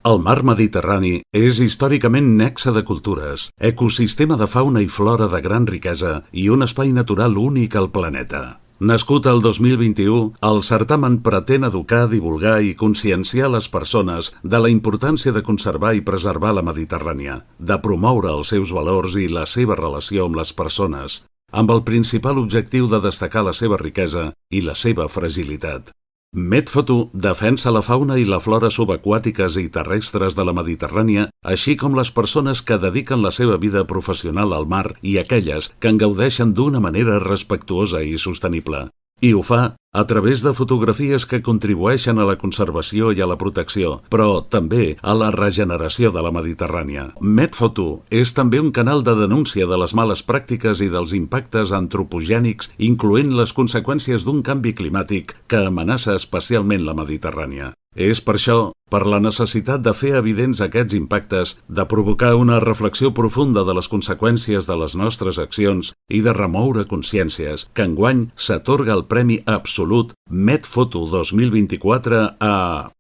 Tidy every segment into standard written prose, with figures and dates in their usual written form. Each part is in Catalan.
El mar Mediterrani és històricament nexe de cultures, ecosistema de fauna i flora de gran riquesa i un espai natural únic al planeta. Nascut el 2021, el certamen pretén educar, divulgar i conscienciar les persones de la importància de conservar i preservar la Mediterrània, de promoure els seus valors i la seva relació amb les persones, amb el principal objectiu de destacar la seva riquesa i la seva fragilitat. Medfoto defensa la fauna i la flora subaquàtiques i terrestres de la Mediterrània, així com les persones que dediquen la seva vida professional al mar i aquelles que en gaudeixen d'una manera respectuosa i sostenible. I ho fa a través de fotografies que contribueixen a la conservació i a la protecció, però també a la regeneració de la Mediterrània. Medfoto és també un canal de denúncia de les males pràctiques i dels impactes antropogènics, incloent les conseqüències d'un canvi climàtic que amenaça especialment la Mediterrània. És per això, per la necessitat de fer evidents aquests impactes, de provocar una reflexió profunda de les conseqüències de les nostres accions i de remoure consciències, que enguany s'atorga el Premi Absolut Medfoto 2024 a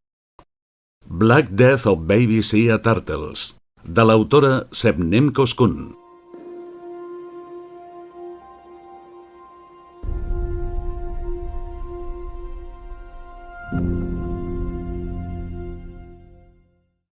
Black Death of Baby Sea Turtles, de l'autora Sebnem Koskun.